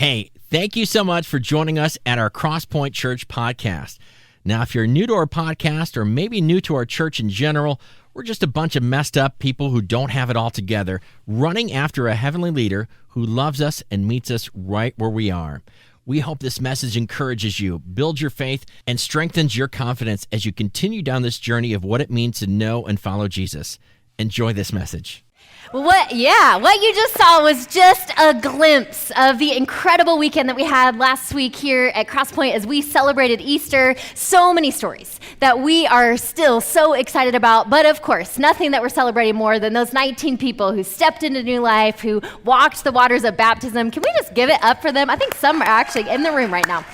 Hey, thank you so much for joining us at our Crosspoint Church podcast. Now, if you're new to our podcast or maybe new to our church in general, we're just a bunch of messed up people who don't have it all together, running after a heavenly leader who loves us and meets us right where we are. We hope this message encourages you, builds your faith, and strengthens your confidence as you continue down this journey of what it means to know and follow Jesus. Enjoy this message. What you just saw was just a glimpse of the incredible weekend that we had last week here at Crosspoint as we celebrated Easter. So many stories that we are still so excited about, but of course, nothing that we're celebrating more than those 19 people who stepped into new life, who walked the waters of baptism. Can we just give it up for them? I think some are actually in the room right now.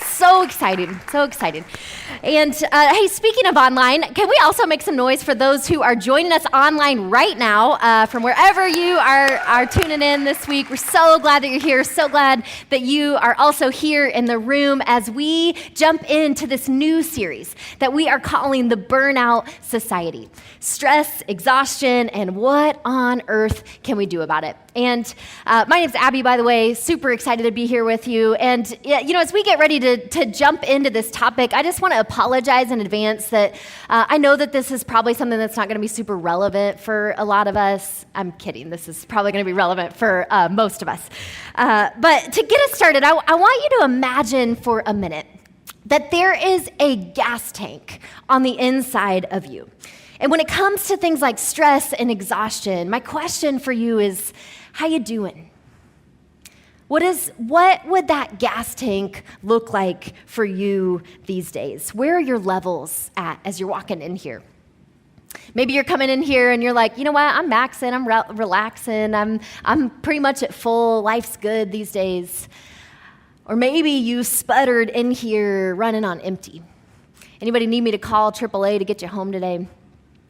So exciting, so exciting. And hey, speaking of online, can we also make some noise for those who are joining us online right now from wherever you are tuning in this week? We're so glad that you're here, so glad that you are also here in the room as we jump into this new series that we are calling the Burnout Society. Stress, exhaustion, and what on earth can we do about it? And my name's Abbie, by the way, super excited to be here with you. And you know, as we get ready to jump into this topic, I just want to apologize in advance that I know that this is probably something that's not going to be super relevant for a lot of us. I'm kidding. This is probably going to be relevant for most of us. But to get us started, I want you to imagine for a minute that there is a gas tank on the inside of you. And when it comes to things like stress and exhaustion, my question for you is, how you doing? What would that gas tank look like for you these days? Where are your levels at as you're walking in here? Maybe you're coming in here and you're like, you know what, I'm maxing, I'm relaxing, I'm pretty much at full, life's good these days. Or maybe you sputtered in here running on empty. Anybody need me to call AAA to get you home today?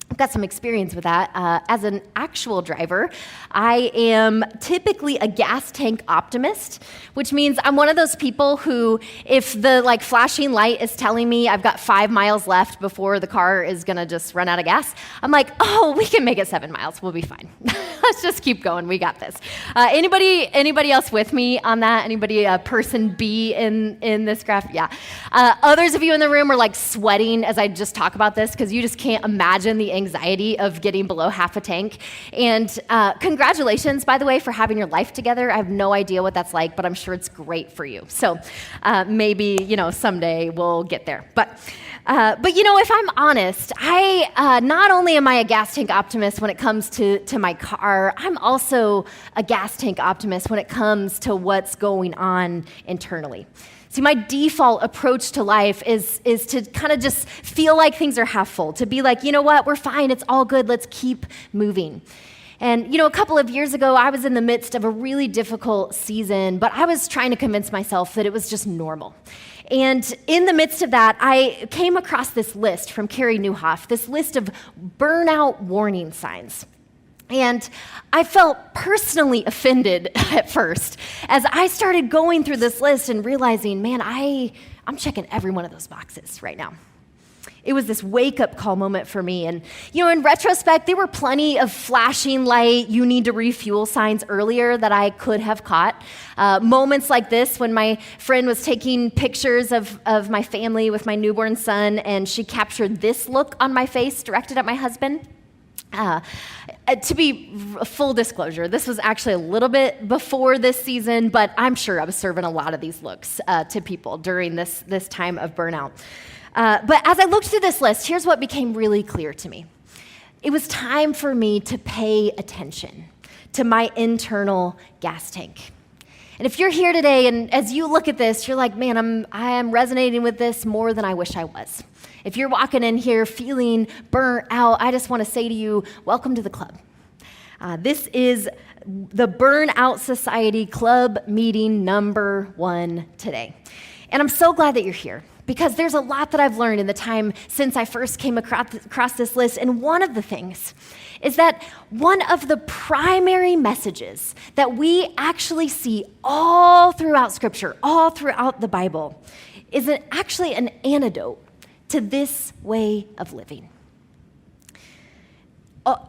I've got some experience with that. As an actual driver, I am typically a gas tank optimist, which means I'm one of those people who, if the flashing light is telling me I've got 5 miles left before the car is gonna just run out of gas, I'm like, oh, we can make it 7 miles. We'll be fine. Let's just keep going. We got this. Anybody else with me on that? Anybody person B in this graph? Yeah. Others of you in the room are like sweating as I just talk about this because you just can't imagine the anxiety of getting below half a tank. And congratulations, by the way, for having your life together. I have no idea what that's like, but I'm sure it's great for you. So maybe, someday we'll get there. But if I'm honest, I not only am I a gas tank optimist when it comes to my car, I'm also a gas tank optimist when it comes to what's going on internally. See, my default approach to life is to kind of just feel like things are half full, to be like, you know what, we're fine, it's all good, let's keep moving. And, a couple of years ago, I was in the midst of a really difficult season, but I was trying to convince myself that it was just normal. And in the midst of that, I came across this list from Carrie Nieuwhof, this list of burnout warning signs. And I felt personally offended at first as I started going through this list and realizing, man, I'm checking every one of those boxes right now. It was this wake-up call moment for me. And, in retrospect, there were plenty of flashing light, you need to refuel signs earlier that I could have caught. Moments like this when my friend was taking pictures of my family with my newborn son, and she captured this look on my face directed at my husband. To be full disclosure, this was actually a little bit before this season, but I'm sure I was serving a lot of these looks to people during this time of burnout. But as I looked through this list, here's what became really clear to me. It was time for me to pay attention to my internal gas tank. And if you're here today and as you look at this, you're like, man, I am resonating with this more than I wish I was. If you're walking in here feeling burnt out, I just want to say to you, welcome to the club. This is the Burnout Society Club meeting number 1 today. And I'm so glad that you're here because there's a lot that I've learned in the time since I first came across this list. And one of the things is that one of the primary messages that we actually see all throughout Scripture, all throughout the Bible, is actually an antidote to this way of living.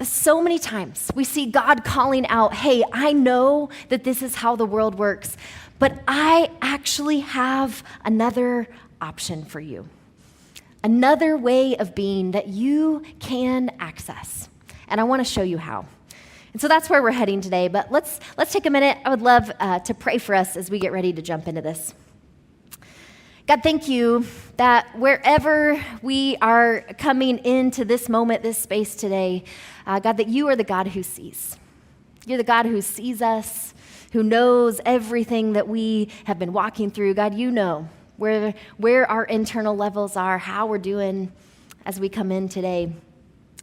So many times we see God calling out, hey, I know that this is how the world works, But I actually have another option for you, another way of being that you can access. And I want to show you how. And so that's where we're heading today. But let's take a minute. I would love to pray for us as we get ready to jump into this. God, thank you that wherever we are coming into this moment, this space today, God, that you are the God who sees. You're the God who sees us, who knows everything that we have been walking through. God, you know where our internal levels are, how we're doing as we come in today.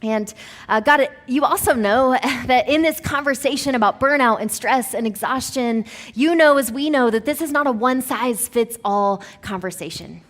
And God, you also know that in this conversation about burnout and stress and exhaustion, you know as we know that this is not a one-size-fits-all conversation.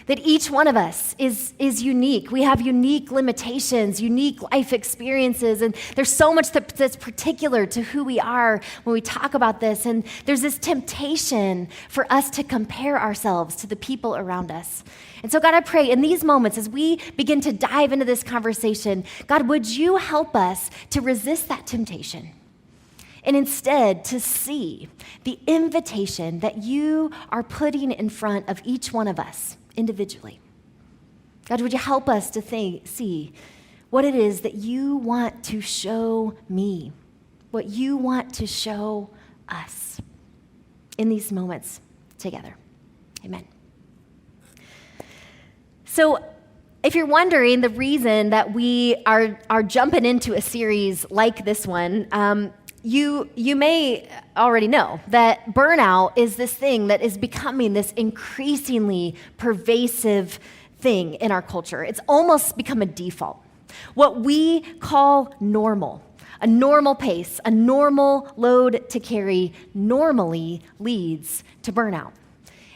That each one of us is unique. We have unique limitations, unique life experiences, and there's so much that's particular to who we are when we talk about this. And there's this temptation for us to compare ourselves to the people around us. And so, God, I pray in these moments as we begin to dive into this conversation, God, would you help us to resist that temptation? And instead, to see the invitation that you are putting in front of each one of us individually. God, would you help us to see what it is that you want to show me, what you want to show us in these moments together. Amen. So, if you're wondering the reason that we are jumping into a series like this one, you may already know that burnout is this thing that is becoming this increasingly pervasive thing in our culture. It's almost become a default. What we call normal, a normal pace, a normal load to carry, normally leads to burnout.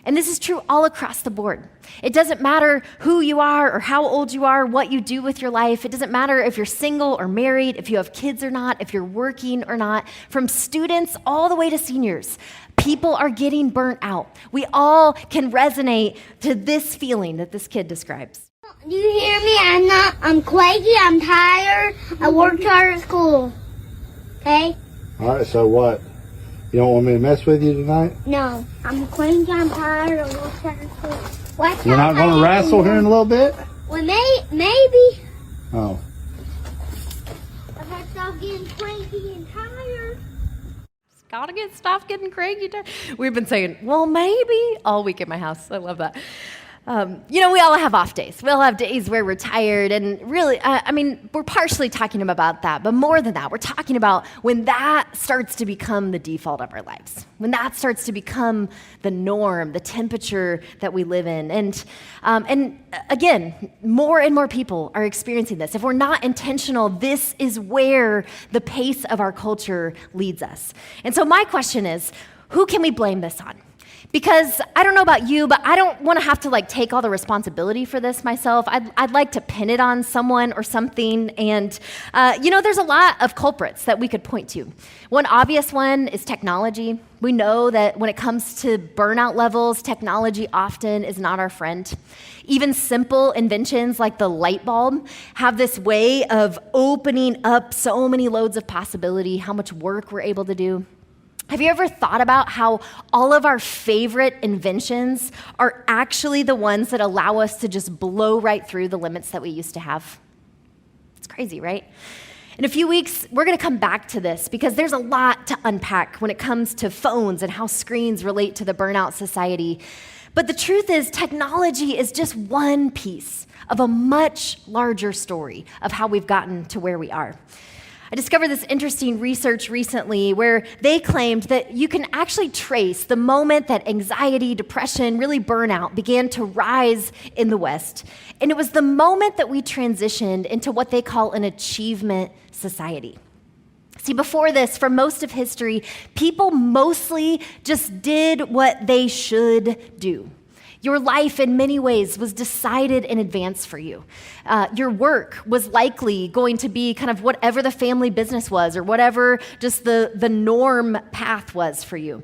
And this is true all across the board. It doesn't matter who you are or how old you are, what you do with your life. It doesn't matter if you're single or married, if you have kids or not, if you're working or not. From students all the way to seniors, people are getting burnt out. We all can resonate to this feeling that this kid describes. Do you hear me? I'm quaky, I'm tired, I worked hard at school. Okay? All right, so what? You don't want me to mess with you tonight? No, I'm quaky, I'm tired, I worked hard at school. You're not going to wrestle here in a little bit? Well, maybe. Oh. If I stop getting cranky and tired. Gotta stop getting cranky. We've been saying, well, maybe all week at my house. I love that. We all have off days. We all have days where we're tired, and really, we're partially talking about that, but more than that, we're talking about when that starts to become the default of our lives, when that starts to become the norm, the temperature that we live in. And again, more and more people are experiencing this. If we're not intentional, this is where the pace of our culture leads us. And so my question is, who can we blame this on? Because I don't know about you, but I don't want to have to take all the responsibility for this myself. I'd like to pin it on someone or something. And, there's a lot of culprits that we could point to. One obvious one is technology. We know that when it comes to burnout levels, technology often is not our friend. Even simple inventions like the light bulb have this way of opening up so many loads of possibility, how much work we're able to do. Have you ever thought about how all of our favorite inventions are actually the ones that allow us to just blow right through the limits that we used to have? It's crazy, right? In a few weeks, we're going to come back to this because there's a lot to unpack when it comes to phones and how screens relate to the Burnout Society. But the truth is, technology is just one piece of a much larger story of how we've gotten to where we are. I discovered this interesting research recently where they claimed that you can actually trace the moment that anxiety, depression, really burnout began to rise in the West. And it was the moment that we transitioned into what they call an achievement society. See, before this, for most of history, people mostly just did what they should do. Your life, in many ways, was decided in advance for you. Your work was likely going to be kind of whatever the family business was or whatever just the norm path was for you.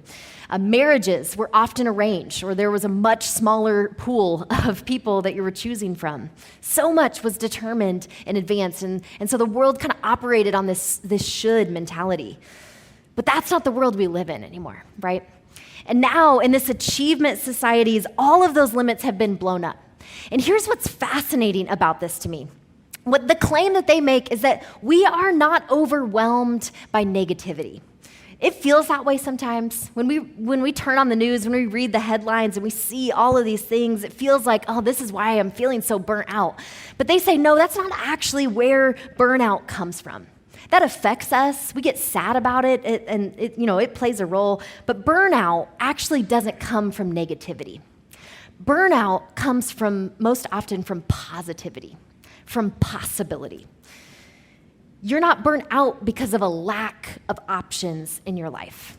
Marriages were often arranged, or there was a much smaller pool of people that you were choosing from. So much was determined in advance, and so the world kind of operated on this should mentality. But that's not the world we live in anymore, right? And now in this achievement societies, all of those limits have been blown up. And here's what's fascinating about this to me. What the claim that they make is that we are not overwhelmed by negativity. It feels that way sometimes. When we turn on the news, when we read the headlines and we see all of these things, it feels like, oh, this is why I'm feeling so burnt out. But they say, no, that's not actually where burnout comes from. That affects us. We get sad about it, and it plays a role. But burnout actually doesn't come from negativity. Burnout comes most often from positivity, from possibility. You're not burnt out because of a lack of options in your life.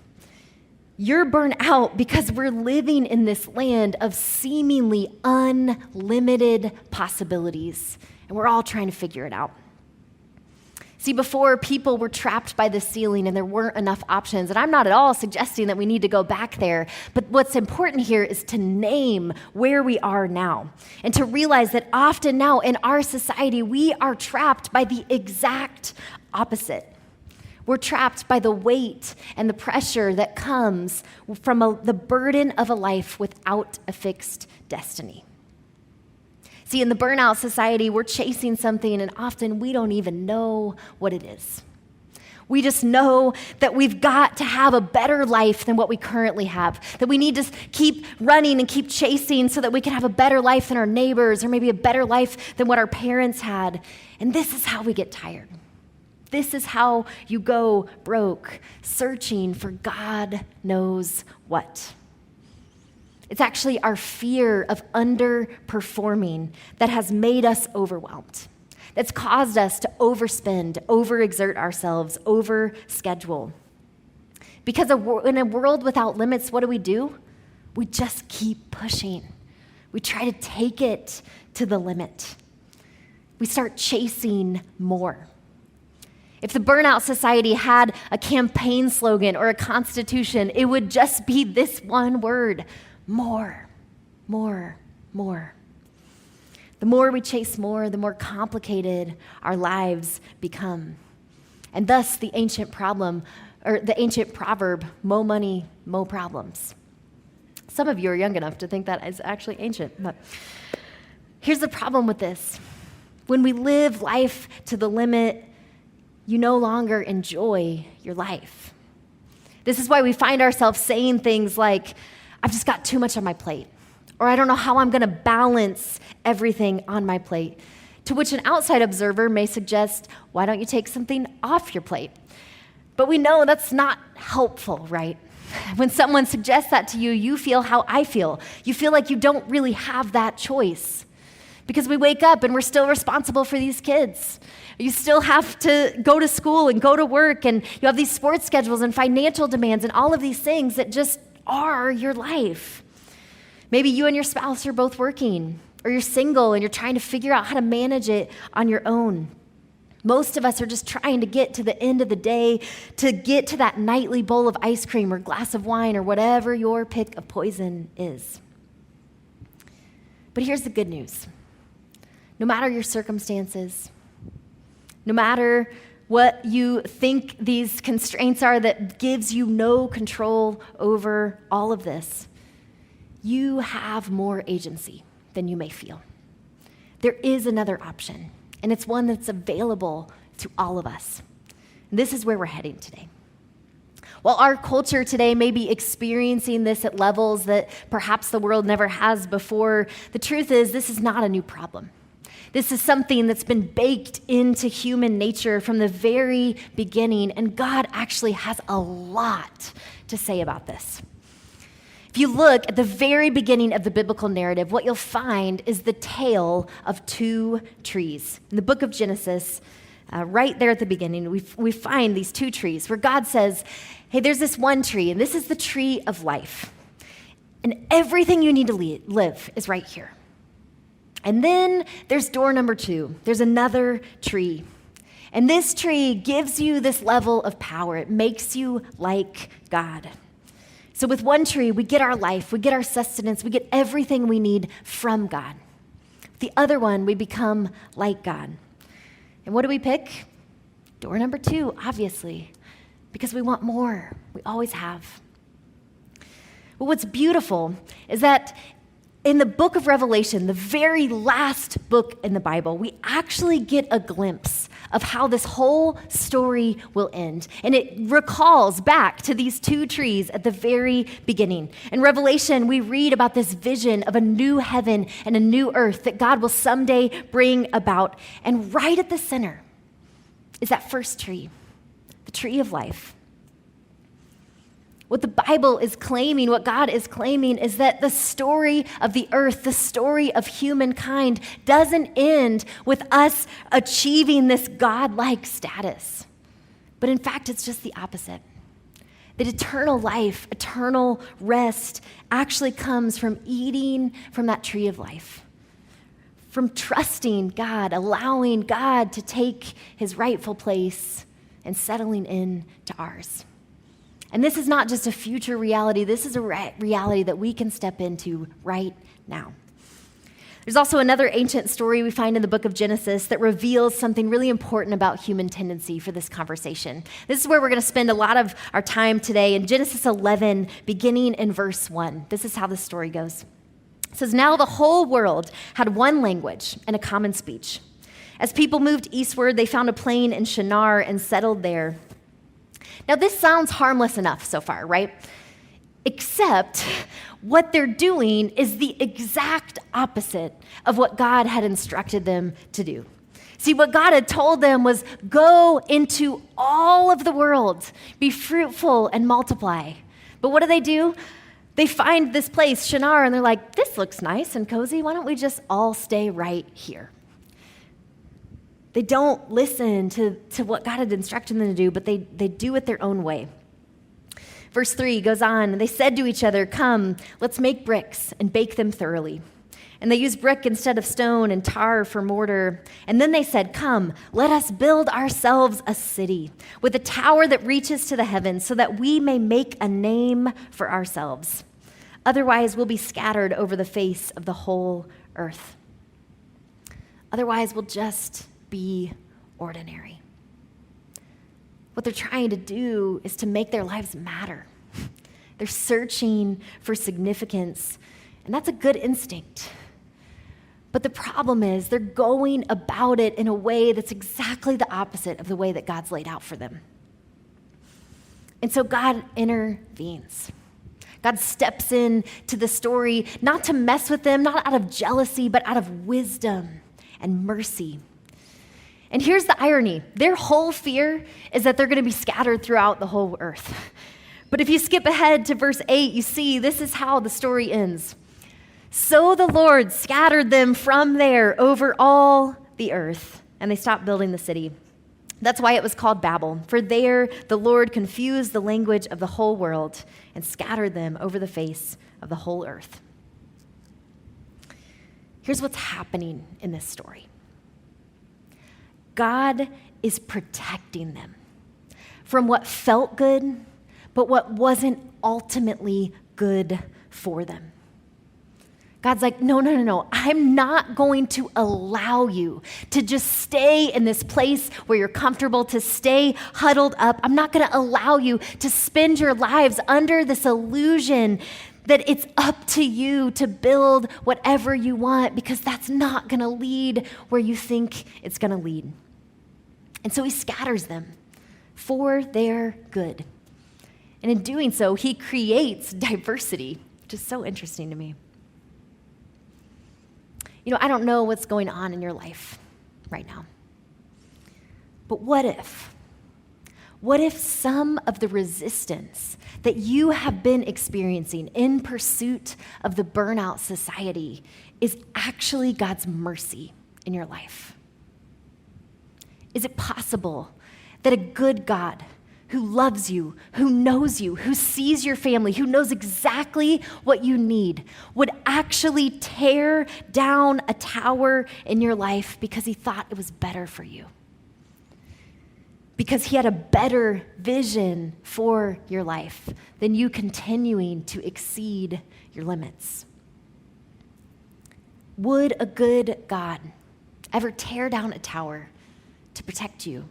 You're burnt out because we're living in this land of seemingly unlimited possibilities, and we're all trying to figure it out. See, before, people were trapped by the ceiling and there weren't enough options. And I'm not at all suggesting that we need to go back there. But what's important here is to name where we are now and to realize that often now in our society, we are trapped by the exact opposite. We're trapped by the weight and the pressure that comes from the burden of a life without a fixed destiny. See, in the Burnout Society, we're chasing something, and often we don't even know what it is. We just know that we've got to have a better life than what we currently have, that we need to keep running and keep chasing so that we can have a better life than our neighbors or maybe a better life than what our parents had. And this is how we get tired. This is how you go broke, searching for God knows what. It's actually our fear of underperforming that has made us overwhelmed, that's caused us to overspend, overexert ourselves, overschedule. Because in a world without limits, what do? We just keep pushing. We try to take it to the limit. We start chasing more. If the Burnout Society had a campaign slogan or a constitution, it would just be this one word: more, more, more. The more we chase more, the more complicated our lives become. And thus the ancient proverb, mo money, mo problems. Some of you are young enough to think that is actually ancient, but here's the problem with this. When we live life to the limit, you no longer enjoy your life. This is why we find ourselves saying things like, I've just got too much on my plate, or I don't know how I'm going to balance everything on my plate, to which an outside observer may suggest, why don't you take something off your plate? But we know that's not helpful, right? When someone suggests that to you, you feel how I feel. You feel like you don't really have that choice because we wake up and we're still responsible for these kids. You still have to go to school and go to work, and you have these sports schedules and financial demands and all of these things that just are your life. Maybe you and your spouse are both working, or you're single and you're trying to figure out how to manage it on your own. Most of us are just trying to get to the end of the day, to get to that nightly bowl of ice cream or glass of wine or whatever your pick of poison is. But here's the good news. No matter your circumstances, no matter what you think these constraints are that gives you no control over all of this, you have more agency than you may feel. There is another option, and it's one that's available to all of us. And this is where we're heading today. While our culture today may be experiencing this at levels that perhaps the world never has before, the truth is this is not a new problem. This is something that's been baked into human nature from the very beginning, and God actually has a lot to say about this. If you look at the very beginning of the biblical narrative, what you'll find is the tale of two trees. In the book of Genesis, right there at the beginning, we find these two trees where God says, hey, there's this one tree, and this is the tree of life. And everything you need to live is right here. And then there's door number 2. There's another tree. And this tree gives you this level of power. It makes you like God. So with one tree, we get our life, we get our sustenance, we get everything we need from God. The other one, we become like God. And what do we pick? Door number 2, obviously, because we want more. We always have. But what's beautiful is that in the book of Revelation, the very last book in the Bible, we actually get a glimpse of how this whole story will end. And it recalls back to these two trees at the very beginning. In Revelation, we read about this vision of a new heaven and a new earth that God will someday bring about. And right at the center is that first tree, the tree of life. What the Bible is claiming, what God is claiming, is that the story of the earth, the story of humankind, doesn't end with us achieving this God-like status. But in fact, it's just the opposite. That eternal life, eternal rest actually comes from eating from that tree of life, from trusting God, allowing God to take his rightful place and settling in to ours. And this is not just a future reality. This is a reality that we can step into right now. There's also another ancient story we find in the book of Genesis that reveals something really important about human tendency for this conversation. This is where we're going to spend a lot of our time today in Genesis 11, beginning in verse 1. This is how the story goes. It says, "Now the whole world had one language and a common speech. As people moved eastward, they found a plain in Shinar and settled there." Now, this sounds harmless enough so far, right? Except what they're doing is the exact opposite of what God had instructed them to do. See, what God had told them was go into all of the world, be fruitful and multiply. But what do? They find this place, Shinar, and they're like, this looks nice and cozy. Why don't we just all stay right here? They don't listen to what God had instructed them to do, but they do it their own way. Verse 3 goes on, "They said to each other, 'Come, let's make bricks and bake them thoroughly.' And they used brick instead of stone and tar for mortar. And then they said, 'Come, let us build ourselves a city with a tower that reaches to the heavens so that we may make a name for ourselves. Otherwise, we'll be scattered over the face of the whole earth.'" Otherwise, we'll just be ordinary. What they're trying to do is to make their lives matter. They're searching for significance, and that's a good instinct. But the problem is they're going about it in a way that's exactly the opposite of the way that God's laid out for them. And so God intervenes. God steps in to the story, not to mess with them, not out of jealousy, but out of wisdom and mercy. And here's the irony. Their whole fear is that they're going to be scattered throughout the whole earth. But if you skip ahead to verse 8, you see this is how the story ends. "So the Lord scattered them from there over all the earth, and they stopped building the city. That's why it was called Babel, for there the Lord confused the language of the whole world and scattered them over the face of the whole earth." Here's what's happening in this story. God is protecting them from what felt good, but what wasn't ultimately good for them. God's like, no. I'm not going to allow you to just stay in this place where you're comfortable, to stay huddled up. I'm not going to allow you to spend your lives under this illusion that it's up to you to build whatever you want, because that's not going to lead where you think it's going to lead. And so he scatters them for their good. And in doing so, he creates diversity, which is so interesting to me. You know, I don't know what's going on in your life right now. But what if? What if some of the resistance that you have been experiencing in pursuit of the Burnout Society is actually God's mercy in your life? Is it possible that a good God who loves you, who knows you, who sees your family, who knows exactly what you need, would actually tear down a tower in your life because he thought it was better for you? Because he had a better vision for your life than you continuing to exceed your limits? Would a good God ever tear down a tower to protect you?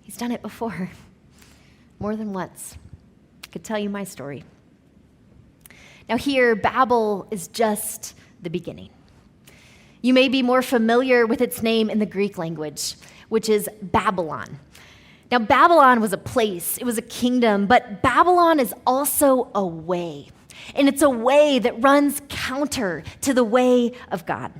He's done it before, more than once. I could tell you my story. Now here, Babel is just the beginning. You may be more familiar with its name in the Greek language, which is Babylon. Now, Babylon was a place, it was a kingdom, but Babylon is also a way. And it's a way that runs counter to the way of God.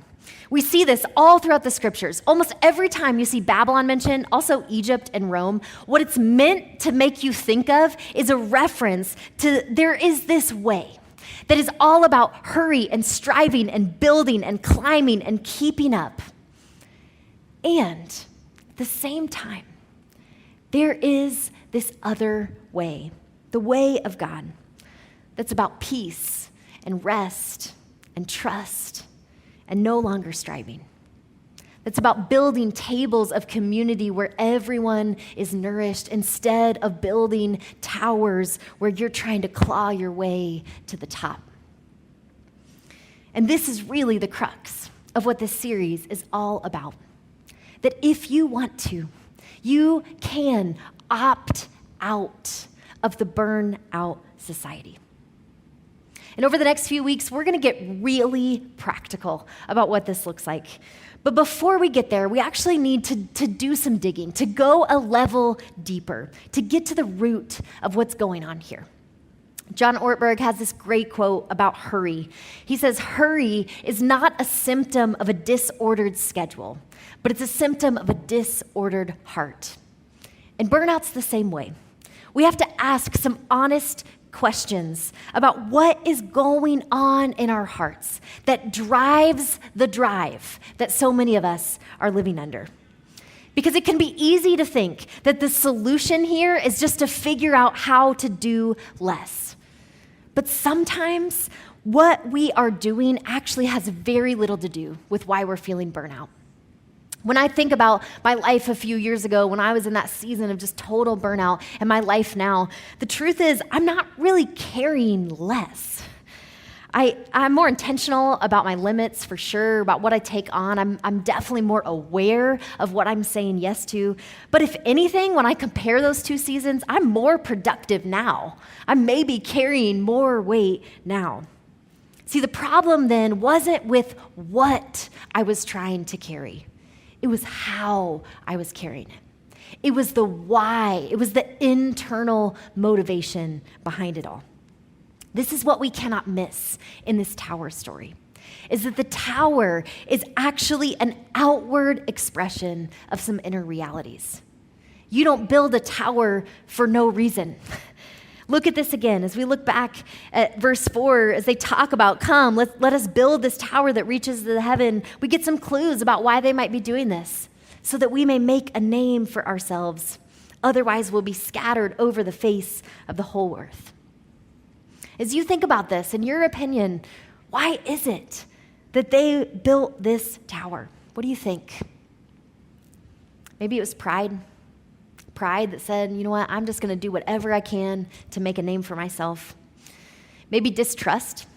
We see this all throughout the scriptures. Almost every time you see Babylon mentioned, also Egypt and Rome, what it's meant to make you think of is a reference to there is this way that is all about hurry and striving and building and climbing and keeping up. And at the same time, there is this other way, the way of God, that's about peace and rest and trust and no longer striving. That's about building tables of community where everyone is nourished instead of building towers where you're trying to claw your way to the top. And this is really the crux of what this series is all about. That if you want to, you can opt out of the Burnout Society. And over the next few weeks, we're going to get really practical about what this looks like. But before we get there, we actually need to do some digging, to go a level deeper, to get to the root of what's going on here. John Ortberg has this great quote about hurry. He says, hurry is not a symptom of a disordered schedule, but it's a symptom of a disordered heart. And burnout's the same way. We have to ask some honest questions about what is going on in our hearts that drives the drive that so many of us are living under. Because it can be easy to think that the solution here is just to figure out how to do less. But sometimes what we are doing actually has very little to do with why we're feeling burnout. When I think about my life a few years ago, when I was in that season of just total burnout, and my life now, the truth is I'm not really caring less. I'm more intentional about my limits for sure, about what I take on. I'm definitely more aware of what I'm saying yes to. But if anything, when I compare those two seasons, I'm more productive now. I'm maybe carrying more weight now. See, the problem then wasn't with what I was trying to carry. It was how I was carrying it. It was the why. It was the internal motivation behind it all. This is what we cannot miss in this tower story, is that the tower is actually an outward expression of some inner realities. You don't build a tower for no reason. Look at this again as we look back at verse 4, as they talk about, come, let us build this tower that reaches to the heaven. We get some clues about why they might be doing this, so that we may make a name for ourselves. Otherwise, we'll be scattered over the face of the whole earth. As you think about this, in your opinion, why is it that they built this tower? What do you think? Maybe it was pride. Pride that said, you know what, I'm just going to do whatever I can to make a name for myself. Maybe distrust.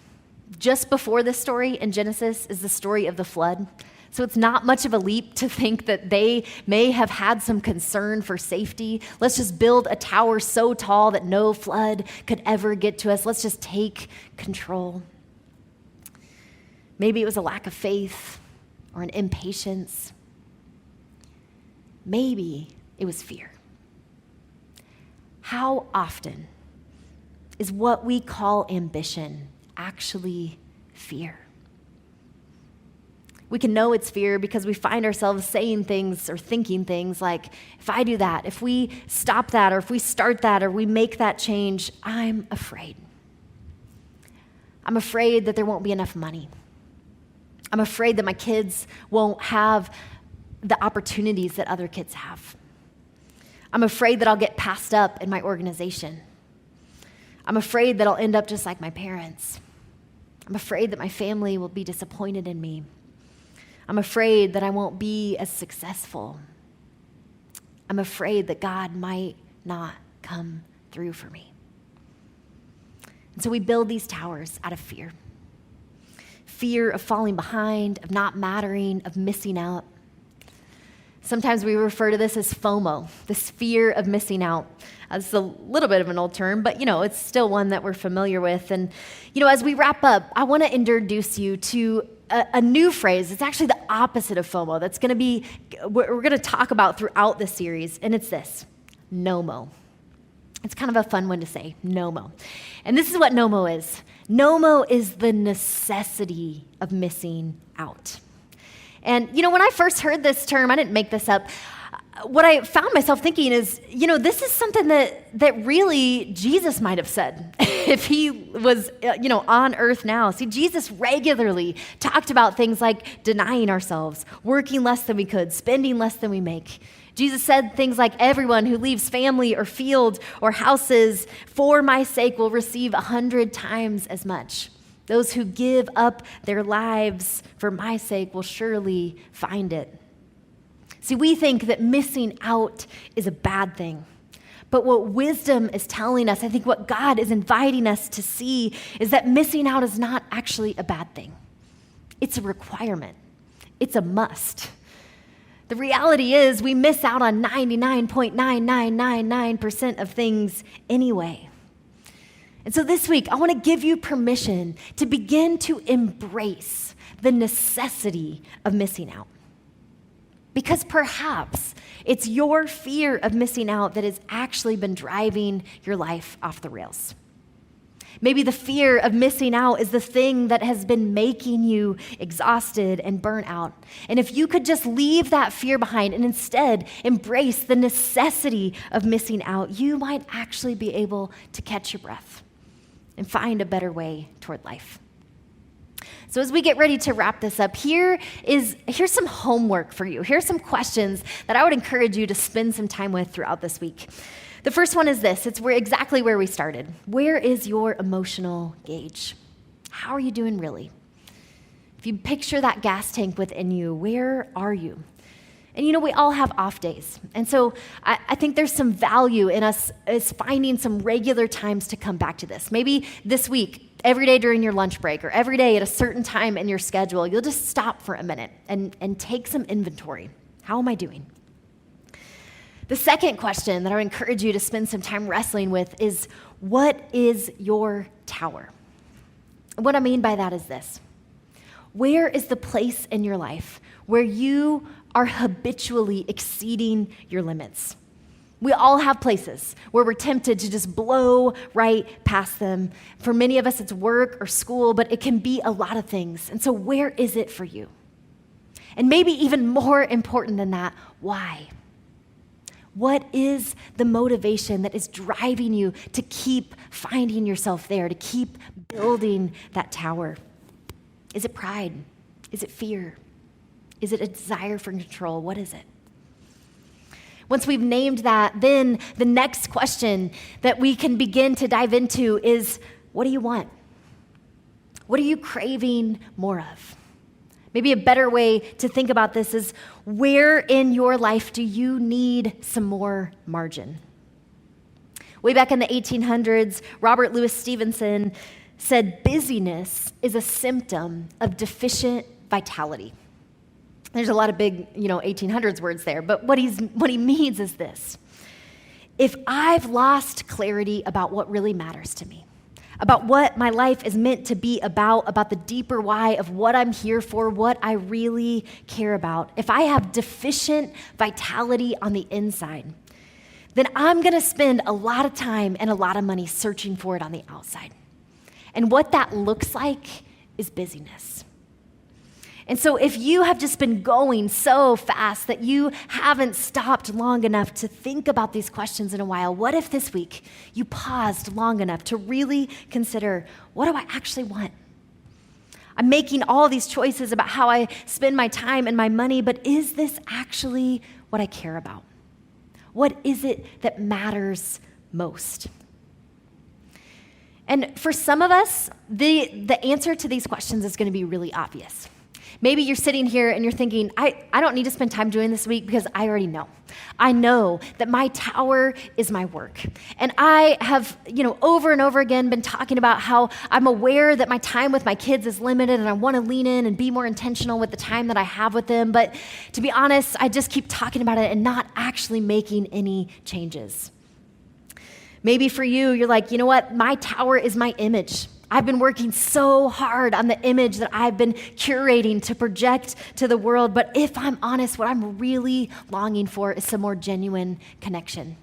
Just before this story in Genesis is the story of the flood. So it's not much of a leap to think that they may have had some concern for safety. Let's just build a tower so tall that no flood could ever get to us. Let's just take control. Maybe it was a lack of faith or an impatience. Maybe it was fear. How often is what we call ambition actually fear? We can know it's fear because we find ourselves saying things or thinking things like, if I do that, if we stop that, or if we start that, or we make that change, I'm afraid. I'm afraid that there won't be enough money. I'm afraid that my kids won't have the opportunities that other kids have. I'm afraid that I'll get passed up in my organization. I'm afraid that I'll end up just like my parents. I'm afraid that my family will be disappointed in me. I'm afraid that I won't be as successful. I'm afraid that God might not come through for me. And so we build these towers out of fear. Fear of falling behind, of not mattering, of missing out. Sometimes we refer to this as FOMO, this fear of missing out. It's a little bit of an old term, but it's still one that we're familiar with. And as we wrap up, I want to introduce you to a new phrase. It's actually the opposite of FOMO. That's going to be what we're going to talk about throughout this series, and it's this: NOMO. It's kind of a fun one to say, NOMO. And this is what NOMO is. NOMO is the necessity of missing out. And when I first heard this term, I didn't make this up. What I found myself thinking is, this is something that really Jesus might have said if he was, on earth now. See, Jesus regularly talked about things like denying ourselves, working less than we could, spending less than we make. Jesus said things like, everyone who leaves family or field or houses for my sake will receive 100 times as much. Those who give up their lives for my sake will surely find it. See, we think that missing out is a bad thing. But what wisdom is telling us, I think what God is inviting us to see, is that missing out is not actually a bad thing. It's a requirement. It's a must. The reality is we miss out on 99.9999% of things anyway. And so this week, I want to give you permission to begin to embrace the necessity of missing out. Because perhaps it's your fear of missing out that has actually been driving your life off the rails. Maybe the fear of missing out is the thing that has been making you exhausted and burnt out. And if you could just leave that fear behind and instead embrace the necessity of missing out, you might actually be able to catch your breath and find a better way toward life. So as we get ready to wrap this up, here's some homework for you. Here's some questions that I would encourage you to spend some time with throughout this week. The first one is this. It's exactly where we started. Where is your emotional gauge? How are you doing really? If you picture that gas tank within you, where are you? And we all have off days. And so I think there's some value in us is finding some regular times to come back to this. Maybe this week, every day during your lunch break, or every day at a certain time in your schedule, you'll just stop for a minute and take some inventory. How am I doing? The second question that I would encourage you to spend some time wrestling with is, what is your tower? What I mean by that is this. Where is the place in your life where you are habitually exceeding your limits? We all have places where we're tempted to just blow right past them. For many of us, it's work or school, but it can be a lot of things. And so where is it for you? And maybe even more important than that, why? What is the motivation that is driving you to keep finding yourself there, to keep building that tower? Is it pride? Is it fear? Is it a desire for control? What is it? Once we've named that, then the next question that we can begin to dive into is, what do you want? What are you craving more of? Maybe a better way to think about this is, where in your life do you need some more margin? Way back in the 1800s, Robert Louis Stevenson said busyness is a symptom of deficient vitality. There's a lot of big, 1800s words there, but what he means is this. If I've lost clarity about what really matters to me, about what my life is meant to be about the deeper why of what I'm here for, what I really care about, if I have deficient vitality on the inside, then I'm going to spend a lot of time and a lot of money searching for it on the outside. And what that looks like is busyness. And so if you have just been going so fast that you haven't stopped long enough to think about these questions in a while, what if this week you paused long enough to really consider, what do I actually want? I'm making all these choices about how I spend my time and my money, but is this actually what I care about? What is it that matters most? And for some of us, the answer to these questions is going to be really obvious. Maybe you're sitting here and you're thinking, I don't need to spend time doing this week because I already know. I know that my tower is my work. And I have, over and over again been talking about how I'm aware that my time with my kids is limited and I want to lean in and be more intentional with the time that I have with them. But to be honest, I just keep talking about it and not actually making any changes. Maybe for you, you're like, you know what? My tower is my image. I've been working so hard on the image that I've been curating to project to the world. But if I'm honest, what I'm really longing for is some more genuine connection.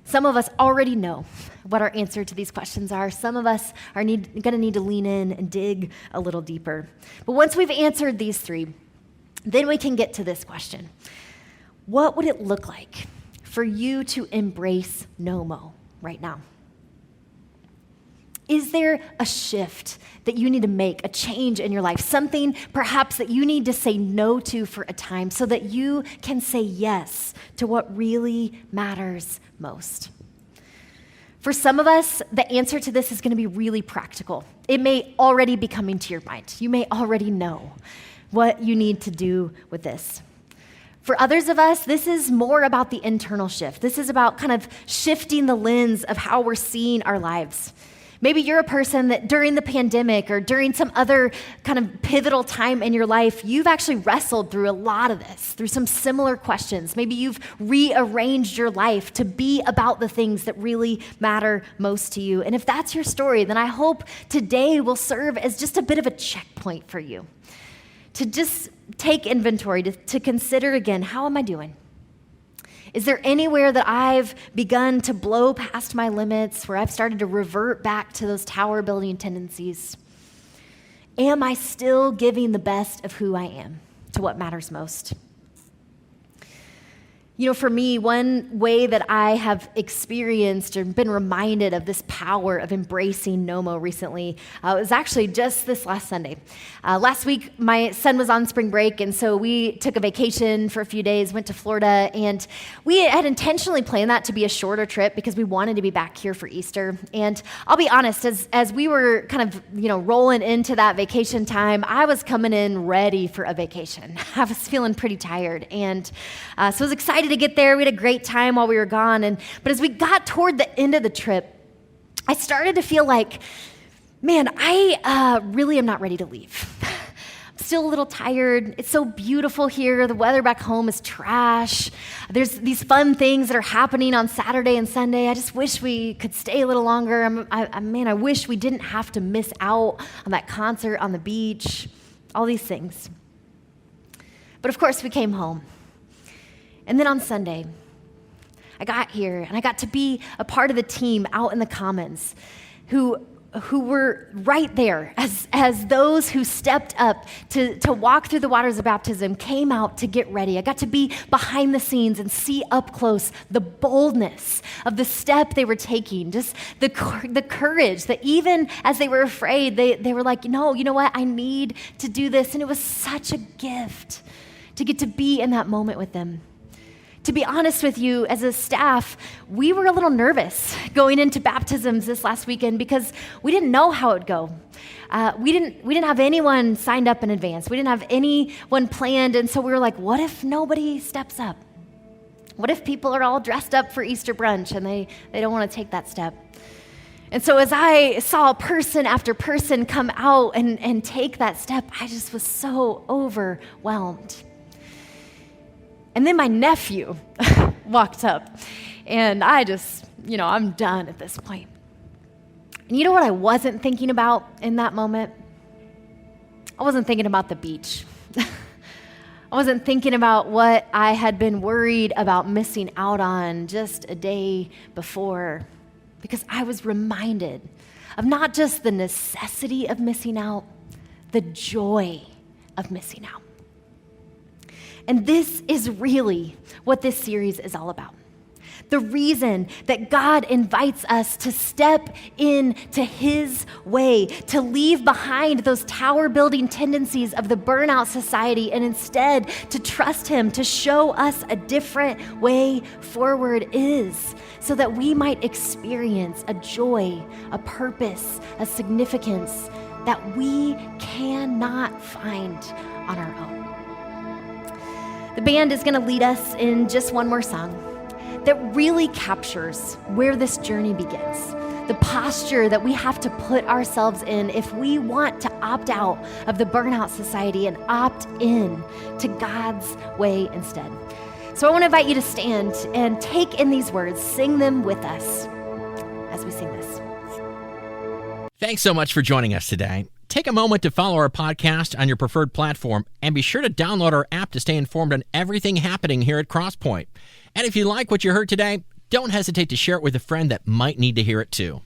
Some of us already know what our answer to these questions are. Some of us are going to need to lean in and dig a little deeper. But once we've answered these three, then we can get to this question. What would it look like for you to embrace NOMO right now? Is there a shift that you need to make, a change in your life, something perhaps that you need to say no to for a time so that you can say yes to what really matters most? For some of us, the answer to this is going to be really practical. It may already be coming to your mind. You may already know what you need to do with this. For others of us, this is more about the internal shift. This is about kind of shifting the lens of how we're seeing our lives. Maybe you're a person that during the pandemic or during some other kind of pivotal time in your life, you've actually wrestled through a lot of this, through some similar questions. Maybe you've rearranged your life to be about the things that really matter most to you. And if that's your story, then I hope today will serve as just a bit of a checkpoint for you to just take inventory, to consider again, how am I doing? Is there anywhere that I've begun to blow past my limits, where I've started to revert back to those tower building tendencies? Am I still giving the best of who I am to what matters most? For me, one way that I have experienced or been reminded of this power of embracing NOMO recently was actually just this last Sunday. Last week, my son was on spring break, and so we took a vacation for a few days, went to Florida, and we had intentionally planned that to be a shorter trip because we wanted to be back here for Easter. And I'll be honest, as we were kind of, rolling into that vacation time, I was coming in ready for a vacation. I was feeling pretty tired, and so I was excited to get there. We had a great time while we were gone. But as we got toward the end of the trip, I started to feel like, man, I really am not ready to leave. I'm still a little tired. It's so beautiful here. The weather back home is trash. There's these fun things that are happening on Saturday and Sunday. I just wish we could stay a little longer. I wish we didn't have to miss out on that concert on the beach, all these things. But of course, we came home. And then on Sunday, I got here and I got to be a part of the team out in the Commons who were right there as those who stepped up to walk through the waters of baptism came out to get ready. I got to be behind the scenes and see up close the boldness of the step they were taking, just the courage that even as they were afraid, they were like, no, you know what? I need to do this. And it was such a gift to get to be in that moment with them. To be honest with you, as a staff, we were a little nervous going into baptisms this last weekend because we didn't know how it would go. We didn't have anyone signed up in advance. We didn't have anyone planned, and so we were like, what if nobody steps up? What if people are all dressed up for Easter brunch and they don't want to take that step? And so as I saw person after person come out and take that step, I just was so overwhelmed. And then my nephew walked up, and I just, I'm done at this point. And you know what I wasn't thinking about in that moment? I wasn't thinking about the beach. I wasn't thinking about what I had been worried about missing out on just a day before, because I was reminded of not just the necessity of missing out, the joy of missing out. And this is really what this series is all about. The reason that God invites us to step into His way, to leave behind those tower-building tendencies of the Burnout Society and instead to trust Him to show us a different way forward is so that we might experience a joy, a purpose, a significance that we cannot find on our own. The band is going to lead us in just one more song that really captures where this journey begins, the posture that we have to put ourselves in if we want to opt out of the Burnout Society and opt in to God's way instead. So I want to invite you to stand and take in these words, sing them with us as we sing this. Thanks so much for joining us today. Take a moment to follow our podcast on your preferred platform and be sure to download our app to stay informed on everything happening here at Crosspoint. And if you like what you heard today, don't hesitate to share it with a friend that might need to hear it too.